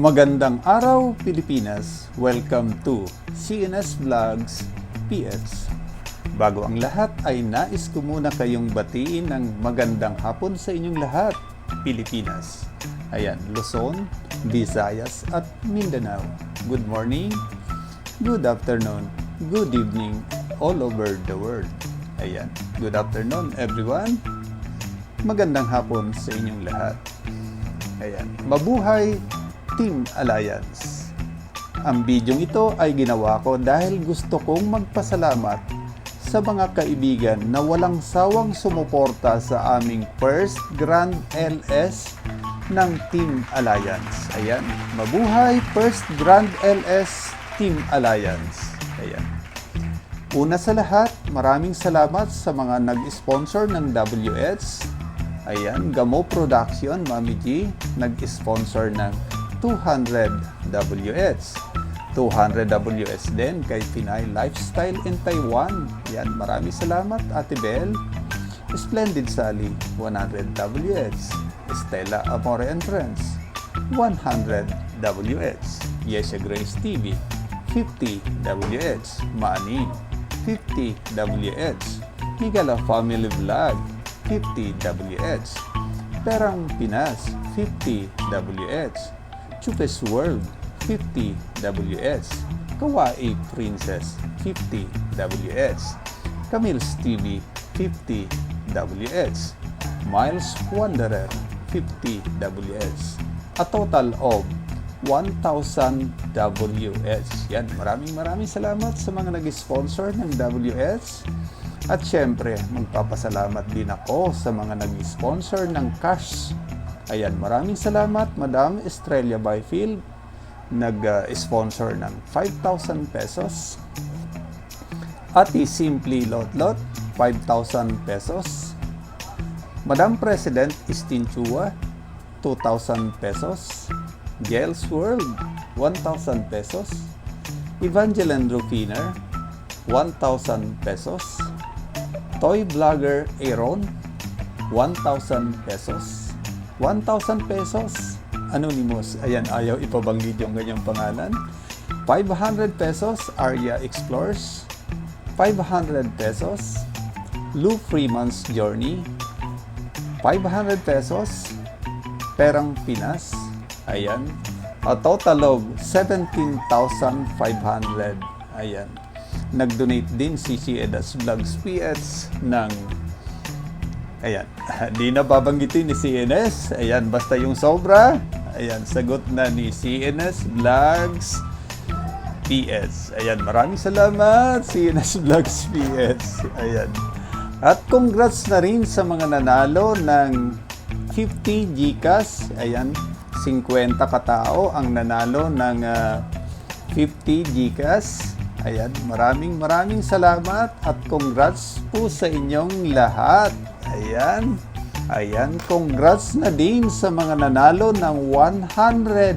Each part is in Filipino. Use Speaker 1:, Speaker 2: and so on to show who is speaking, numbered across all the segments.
Speaker 1: Magandang araw, Pilipinas! Welcome to CNS Vlogs PS. Bago ang lahat ay nais ko muna kayong batiin ng magandang hapon sa inyong lahat, Pilipinas. Ayan, Luzon, Visayas at Mindanao. Good morning, good afternoon, good evening all over the world. Ayan, good afternoon everyone. Magandang hapon sa inyong lahat. Ayan, mabuhay Team Alliance. Ang bidyong ito ay ginawa ko dahil gusto kong magpasalamat sa mga kaibigan na walang sawang sumuporta sa aming first Grand LS ng Team Alliance. Ayan, mabuhay first Grand LS Team Alliance. Ayan. Una sa lahat, maraming salamat sa mga nag-sponsor ng WS. Ayan, Gamo Production, Mami G, nag-sponsor ng 200 WS. 200 WS din kay Pinay Lifestyle in Taiwan. Yan, maraming salamat Ate Bel. Splendid Sally, 100 WS. Stella Amore Entrance, 100 WS. Yesha Grace TV, 50 WS. Mani, 50 WS. Higala Family Vlog, 50 WS. Perang Pinas, 50 WS. Chupes World, 50 WS. Kawaii Princess, 50 WS. Camille's TV, 50 WS. Miles Wanderer, 50 WS. A total of 1,000 WS. Yan, maraming salamat sa mga nag-sponsor ng WS. At syempre, magpapasalamat din ako sa mga nag-sponsor ng cash. Ayan, maraming salamat Madam Estrella Byfield, nag-sponsor ng 5,000 pesos. Ati Simply Lotlot, 5,000 pesos. Madam President Istinchua, 2,000 pesos. Gels World, 1,000 pesos. Evangeline Rufiner, 1,000 pesos. Toy Vlogger Aaron, 1,000 pesos. 1,000 pesos. Anonymous. Ayan, ayaw ipabanggit yung ganyang pangalan. 500 pesos. Arya Explores. 500 pesos. Lou Freeman's Journey. 500 pesos. Perang Pinas. Ayan. A total of 17,500. Ayan. Nag-donate din si CNS Vlogs PS ng ayan, di na babanggitin ni CNS. Ayan, basta yung sobra. Ayan, sagot na ni CNS Vlogs PS. Ayan, maraming salamat CNS Vlogs PS. Ayan. At congrats na rin sa mga nanalo ng 50 GCash. Ayan, 50 katao ang nanalo ng 50 GCash. Ayan, maraming salamat at congrats po sa inyong lahat. Ayan, congrats na din sa mga nanalo ng 100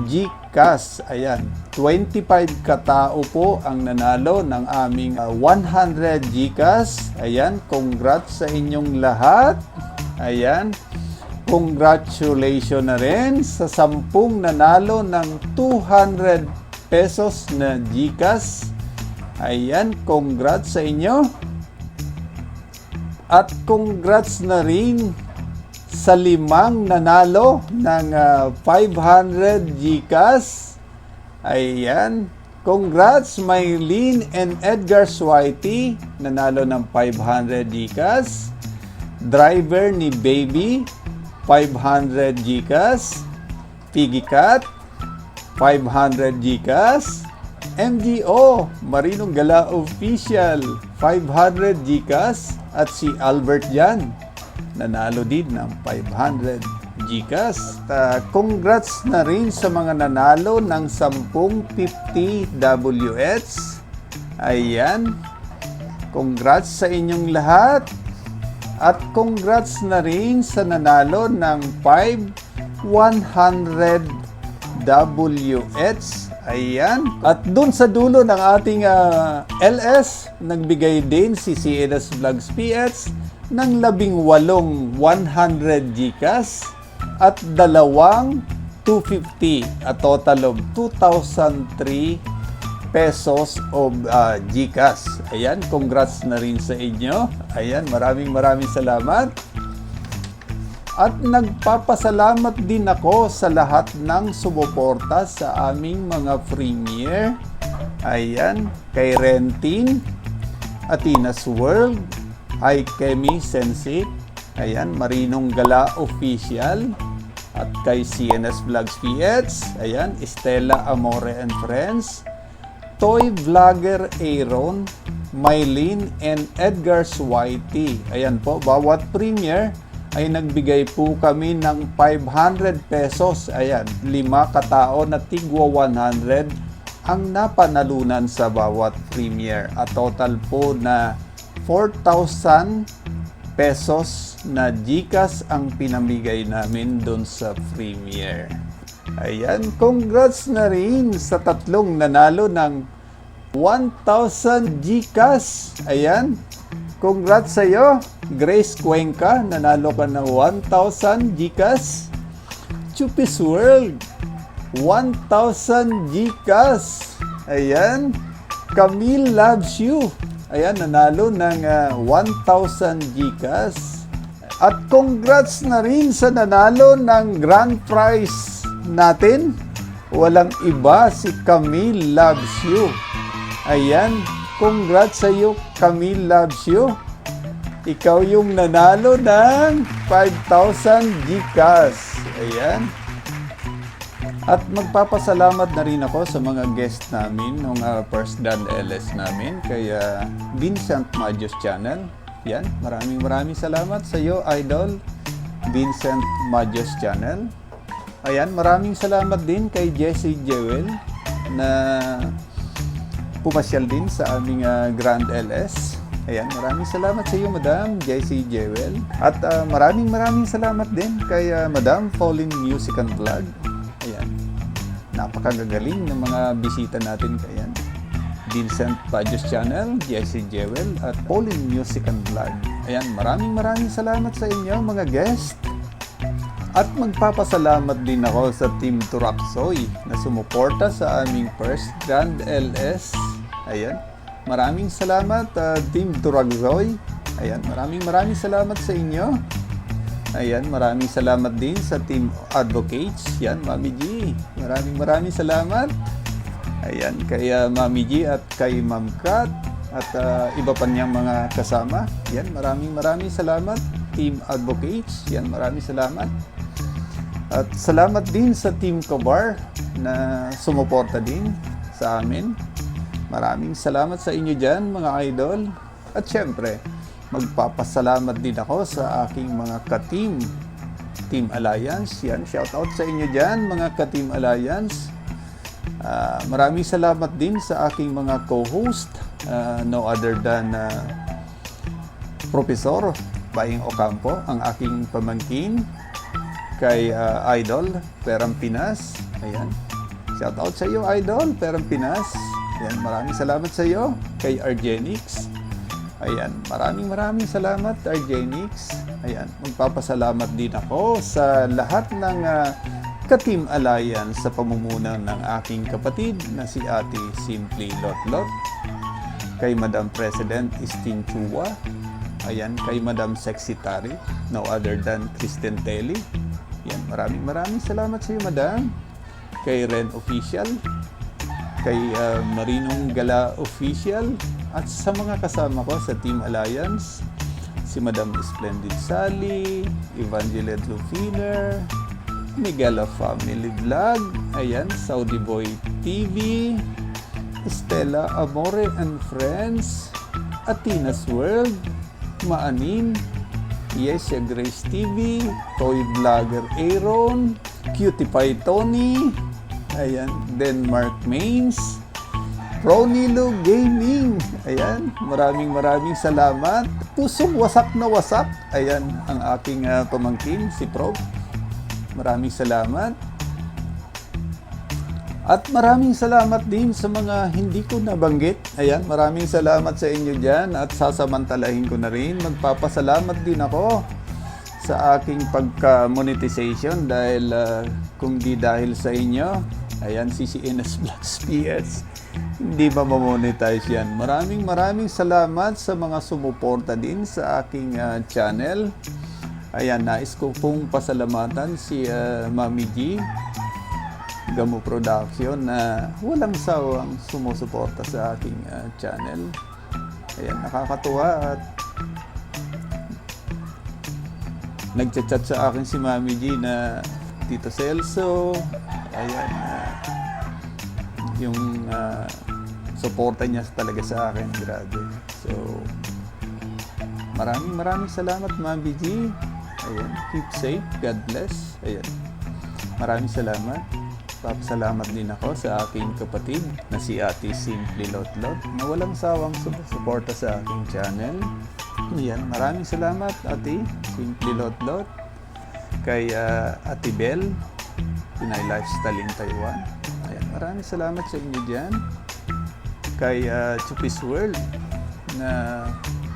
Speaker 1: GCash. Ayan, 25 katao po ang nanalo ng aming 100 GCash. Ayan, congrats sa inyong lahat. Ayan, congratulations na rin sa 10 nanalo ng 200 pesos na GCash. Ayan, congrats sa inyo. At congrats na rin sa 5 nanalo ng 500 GCash. Ayan, congrats Maylene and Edgar Switey, nanalo ng 500 GCash. Driver ni Baby, 500 GCash. Piggy Cat, 500 GCash. MGO, Marinong Gala Official, 500 GCash. At si Albert Jan, nanalo din ng 500 GCash. Congrats na rin sa mga nanalo ng 10 50 WS. Ayan, congrats sa inyong lahat. At congrats na rin sa nanalo ng 5 100 WS. Ayan. At dun sa dulo ng ating LS, nagbigay din si CNS Vlogs PS ng 18 100 GCash at 2 250, a total of 2,003 pesos of GCash. Ayan, congrats na rin sa inyo. Ayan, maraming salamat. At nagpapasalamat din ako sa lahat ng sumuporta sa aming mga premiere. Ayan, kay Rentin, Atina's World, ay Kemi Sensei, ayan, Marinong Gala Official, at kay CNS Vlogs PH, ayan, Estela Amore and Friends, Toy Vlogger Aaron, Mylene, and Edgar Switey. Ayan po, bawat premiere ay nagbigay po kami ng 500 pesos. Ayan, 5 katao na tigwa 100 ang napanalunan sa bawat premiere. At total po na 4,000 pesos na GCash ang pinamigay namin doon sa premiere. Ayan, congrats na rin sa tatlong nanalo ng 1,000 GCash. Ayan, congrats sa iyo, Grace Cuenca, nanalo ka ng 1,000 GCash. Chupis World, 1,000 GCash. Ayan, Camille Loves You, ayan, nanalo ng 1,000 GCash. At congrats na rin sa nanalo ng grand prize natin. Walang iba, si Camille Loves You. Ayan, congrats sa iyo, Camille Loves You. Ikaw yung nanalo ng 5,000 GCash. Ayan. At magpapasalamat na rin ako sa mga guest namin nung first Dan LS namin, kaya Vincent Majos Channel. Yan, maraming salamat sa iyo, Idol Vincent Majos Channel. Ayan, maraming salamat din kay Jessie Jewel na pumasyal din sa aming Grand LS. Ayan, maraming salamat sa iyo, Madam Jessie Jewel. At maraming salamat din kay Madam Pauline Music and Vlog. Ayan, napakagagaling ng mga bisita natin. Ayan, Vincent Majos Channel, Jessie Jewel, at Pauline Music and Vlog. Ayan, maraming salamat sa inyo, mga guest. At magpapasalamat din ako sa Team Turaksoy na sumuporta sa aming first Grand LS. Ayan, maraming salamat, Team Turaksoy. Ayan, maraming salamat sa inyo. Ayan, maraming salamat din sa Team Advocates. Yan, Mami G, maraming salamat. Ayan, kay Mami G at kay Ma'am Kat at iba pa niyang mga kasama. Yan, maraming salamat, Team Advocates. Yan, maraming salamat. At salamat din sa Team Kabar na sumuporta din sa amin. Maraming salamat sa inyo dyan, mga idol. At syempre, magpapasalamat din ako sa aking mga ka-team, Team Alliance. Yan, shoutout sa inyo dyan, mga ka-Team Alliance. Maraming salamat din sa aking mga co-host, no other than Professor Baing Ocampo, ang aking pamangkin, kay Idol Perang Pinas. Ayan, shoutout sa iyo, Idol Perang Pinas. Ayan, maraming salamat sa iyo, kay Argenix. Ayan, maraming salamat, Argenix. Ayan, magpapasalamat din ako sa lahat ng ka-Team Alliance sa pamumuno ng aking kapatid na si Ate Simply Lotlot, kay Madam President Istin Chua. Ayan, kay Madam Secretary, no other than Kristen Telly. Ayan, maraming salamat sa iyo, Madam. Kay Ren Official, kay Marinong Gala Official, at sa mga kasama ko sa Team Alliance, si Madam Splendid Sally, Evangeline Lufiner, Miguel Family Vlog, ayan, Saudi Boy TV, Estela Amore and Friends, Atina's World, Maanin, Yesha Grace TV, Toy Vlogger Aaron, Cutie Pie Tony, ayan, Denmark Mains, Ronilo Gaming. Ayan, maraming salamat. Pusong wasak na wasak. Ayan, ang aking pamangkin, si Prof. Maraming salamat. At maraming salamat din sa mga hindi ko nabanggit. Ayan, maraming salamat sa inyo dyan. At sasamantalahin ko na rin. Magpapasalamat din ako sa aking pagka-monetization dahil kung di dahil sa inyo, ayan, CCNS Vlogs PS, hindi ba mamonetize yan. Maraming salamat sa mga sumuporta din sa aking channel. Ayan, nais ko pong pasalamatan si Mami G Gamo Production na walang sawang sumusuporta sa aking channel. Ayan, nakakatuwa at nagchat-chat sa akin si Mami G na Tito Celso, ayan, yung suporta niya talaga sa akin, grabe. So, maraming salamat Mami G. Ayan, keep safe, God bless. Ayan, maraming salamat. Papasalamat din ako sa aking kapatid na si Ate Simply Lotlot na walang sawang suporta sa aking channel. Ayan, maraming salamat Ate Simply Lotlot. Kay Ate Bell, Pinay Lifestyle in Taiwan. Ayan, maraming salamat sa inyo dyan. Kay Chupis World na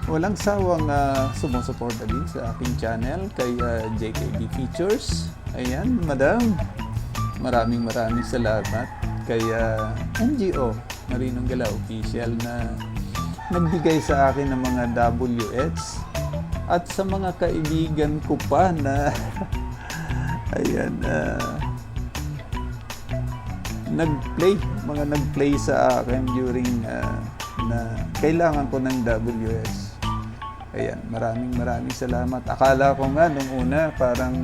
Speaker 1: walang sawang sumusuporta din sa aking channel. Kay JKB Features. Ayan, Madam, maraming salamat. Kay NGO Marinong Gala Official na nagbigay sa akin ng mga WX at sa mga kaibigan ko pa na ayan, nagplay sa akin during na kailangan ko ng WX. Ayan, maraming salamat. Akala ko nga nung una parang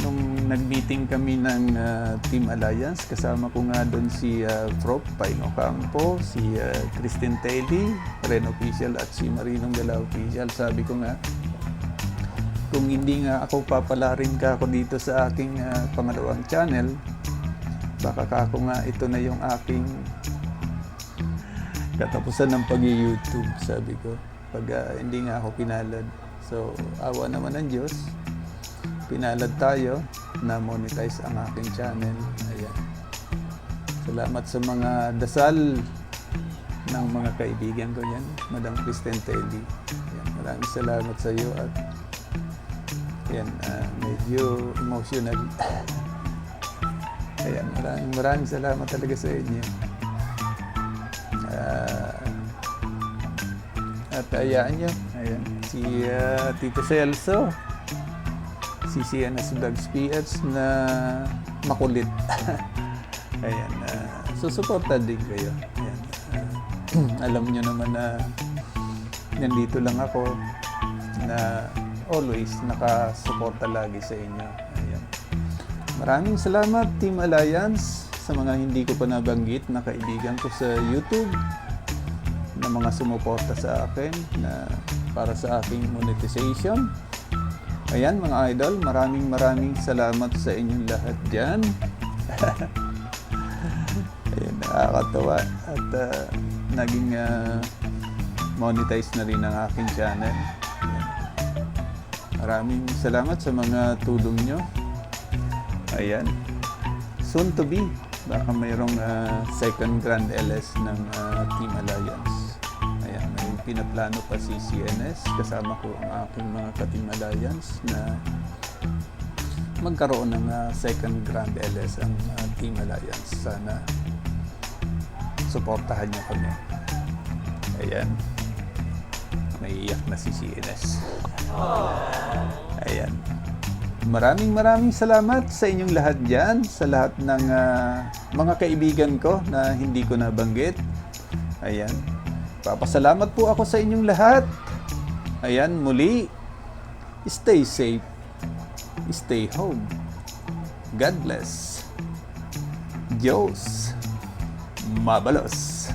Speaker 1: nung nag-meeting kami ng Team Alliance, kasama ko nga doon si Prof. Paino Campo, si Christine Telly, Ren Official at si Marinong Gala Official. Sabi ko nga, kung hindi nga ako papalarin ka ako dito sa aking pangalawang channel, baka kako nga ito na yung aking katapusan ng pag-YouTube, sabi ko, pag hindi nga ako pinalad. So, awa naman ng Diyos, pinalad tayo na monetize ang aking channel. Ayan. Salamat sa mga dasal ng mga kaibigan ko yan, Madam Christine Telly. Ayan, maraming salamat sa iyo at ayan, medyo emotional. Ayan, maraming salamat talaga sa inyo. At ayaan nyo, ayan, si Tito Celso, CCNS Vlogs PH na makulit. Ayan, susuporta din kayo. Ayan, alam nyo naman na nandito lang ako na always nakasuporta lagi sa inyo. Ayan. Maraming salamat Team Alliance sa mga hindi ko pa nabanggit na kaibigan ko sa YouTube na mga sumuporta sa akin na para sa aking monetization. Ayan mga idol, maraming salamat sa inyong lahat dyan. Ayan, nakakatawa at naging monetize na rin ang aking channel. Ayan. Maraming salamat sa mga tulong nyo. Ayan, soon to be, baka mayroong second Grand LS ng Team Alliance. Ayan, may pinaplano pa si CNS, kasama ko ang aking mga ka-Team Alliance na magkaroon ng second Grand LS ang Team Alliance. Sana suportahan niyo kami. Ayan, naiiyak na si CNS. Ayan, maraming salamat sa inyong lahat dyan, sa lahat ng mga kaibigan ko na hindi ko nabanggit. Ayan, papasalamat po ako sa inyong lahat. Ayan, muli, stay safe, stay home. God bless. Dios Mabalos.